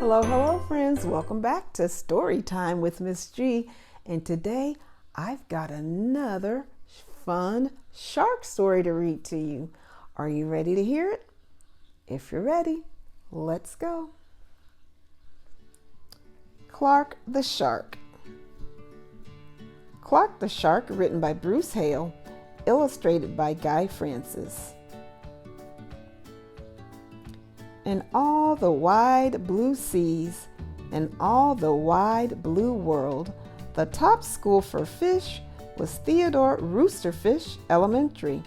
Hello, friends. Welcome back to Story Time with Miss G. And today I've got another fun shark story to read to you. Are you ready to hear it? If you're ready, let's go. Clark the Shark. Clark the Shark, written by Bruce Hale, illustrated by Guy Francis. In all the wide blue seas, in all the wide blue world, the top school for fish was Theodore Roosterfish Elementary.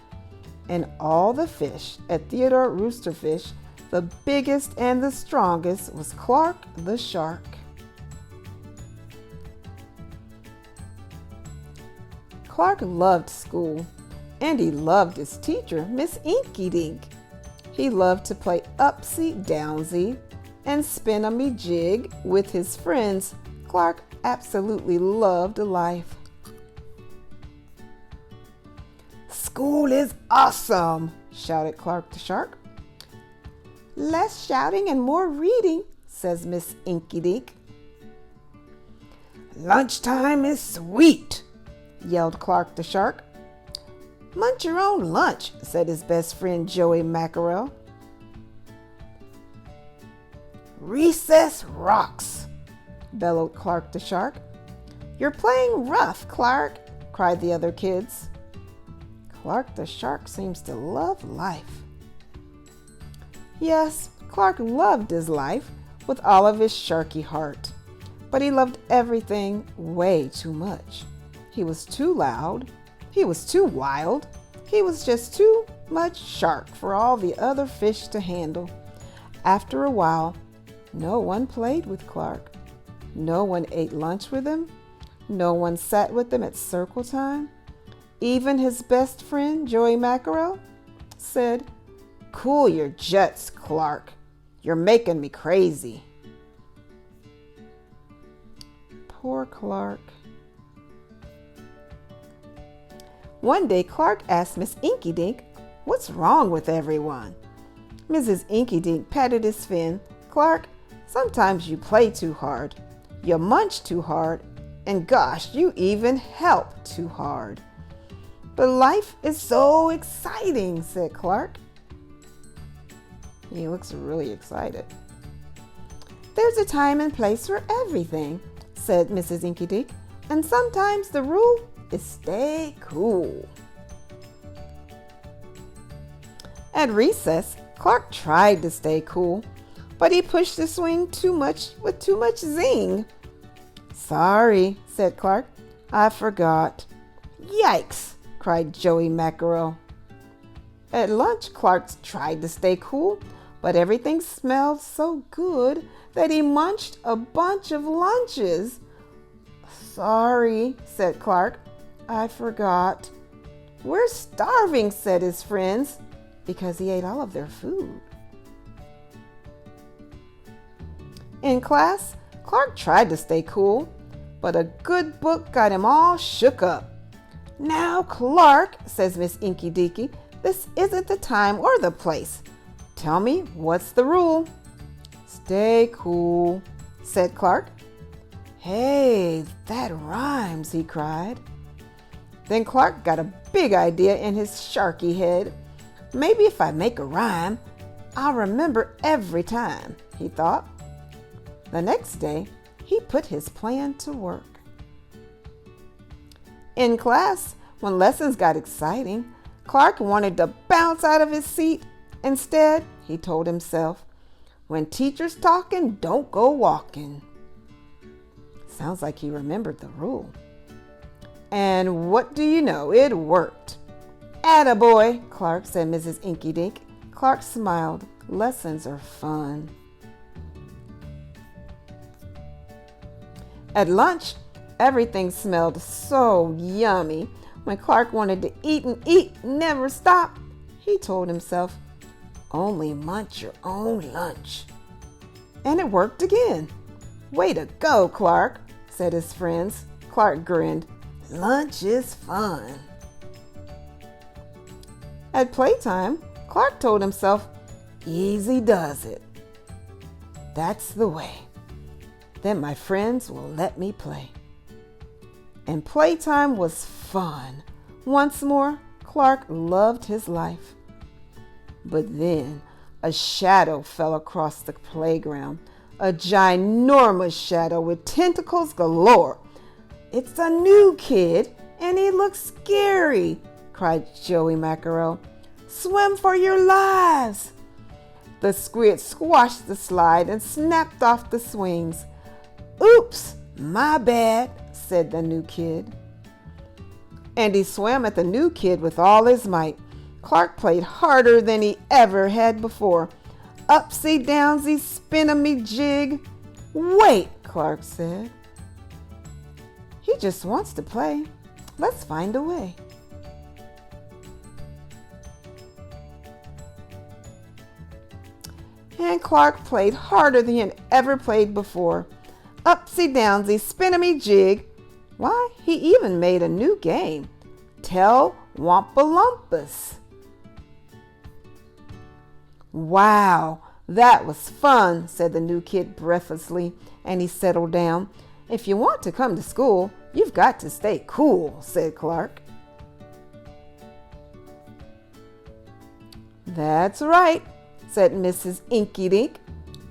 And all the fish at Theodore Roosterfish, the biggest and the strongest was Clark the Shark. Clark loved school, and he loved his teacher, Miss Inky Dink. He loved to play upsy downsy and spin a me jig with his friends. Clark absolutely loved life. "School is awesome!" shouted Clark the Shark. "Less shouting and more reading," says Miss Inky Dink. "Lunchtime is sweet!" yelled Clark the Shark. "Munch your own lunch," said his best friend Joey Mackerel. "Recess rocks," bellowed Clark the Shark. "You're playing rough, Clark," cried the other kids. Clark the Shark seems to love life. Yes, Clark loved his life with all of his sharky heart, but he loved everything way too much. He was too loud. He was too wild. He was just too much shark for all the other fish to handle. After a while, no one played with Clark. No one ate lunch with him. No one sat with him at circle time. Even his best friend, Joey Mackerel, said, "Cool your jets, Clark. You're making me crazy." Poor Clark. One day, Clark asked Miss Inky Dink, "What's wrong with everyone?" Mrs. Inky Dink patted his fin. "Clark, sometimes you play too hard, you munch too hard, and gosh, you even help too hard." "But life is so exciting," said Clark. He looks really excited. "There's a time and place for everything," said Mrs. Inky Dink, "and sometimes the rule is stay cool." At recess, Clark tried to stay cool, but he pushed the swing too much with too much zing. "Sorry," said Clark, "I forgot." "Yikes!" cried Joey Mackerel. At lunch, Clark tried to stay cool, but everything smelled so good that he munched a bunch of lunches. "Sorry," said Clark, "I forgot." "We're starving," said his friends, because he ate all of their food. In class, Clark tried to stay cool, but a good book got him all shook up. "Now, Clark," says Miss Inky Dinky, "this isn't the time or the place. Tell me, what's the rule?" "Stay cool," said Clark. "Hey, that rhymes," he cried. Then Clark got a big idea in his sharky head. "Maybe if I make a rhyme, I'll remember every time," he thought. The next day, he put his plan to work. In class, when lessons got exciting, Clark wanted to bounce out of his seat. Instead, he told himself, "When teacher's talking, don't go walking." Sounds like he remembered the rule. And what do you know? It worked. "Attaboy, Clark," said Mrs. Inky Dink. Clark smiled. Lessons are fun. At lunch, everything smelled so yummy. When Clark wanted to eat and eat, never stop, he told himself, "Only munch your own lunch." And it worked again. "Way to go, Clark," said his friends. Clark grinned. "Lunch is fun." At playtime, Clark told himself, "Easy does it." That's the way. Then my friends will let me play. And playtime was fun. Once more, Clark loved his life. But then a shadow fell across the playground, a ginormous shadow with tentacles galore. "It's a new kid, and he looks scary," cried Joey Mackerel. "Swim for your lives!" The squid squashed the slide and snapped off the swings. "Oops, my bad," said the new kid. And he swam at the new kid with all his might. Clark played harder than he ever had before. "Upsy downsy spin-a-me jig." "Wait," Clark said. "He just wants to play. Let's find a way." And Clark played harder than he had ever played before. Upsy downsy spin-a-me jig. Why, he even made a new game. Tell Wampalumpus. "Wow, that was fun," said the new kid breathlessly, and he settled down. "If you want to come to school, you've got to stay cool," said Clark. "That's right," said Mrs. Inky Dink.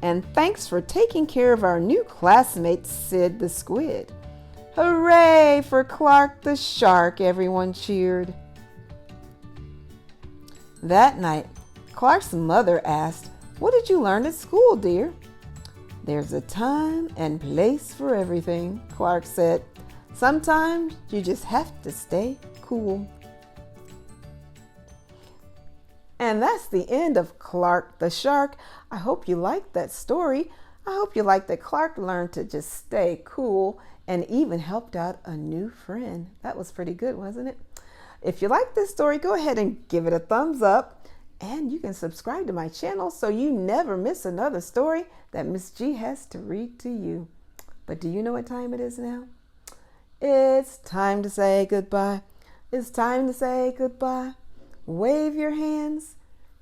"And thanks for taking care of our new classmates," said the squid. "Hooray for Clark the shark," everyone cheered. That night, Clark's mother asked, "What did you learn at school, dear?" "There's a time and place for everything," Clark said. "Sometimes you just have to stay cool." And that's the end of Clark the Shark. I hope you liked that story. I hope you liked that Clark learned to just stay cool and even helped out a new friend. That was pretty good, wasn't it? If you like this story, go ahead and give it a thumbs up. And you can subscribe to my channel so you never miss another story that Miss G has to read to you. But do you know what time it is now? It's time to say goodbye. It's time to say goodbye. Wave your hands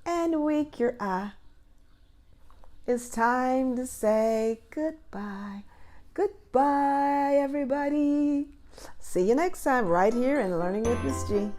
and wink your eye. It's time to say goodbye. Goodbye, everybody. See you next time right here in Learning with Miss G.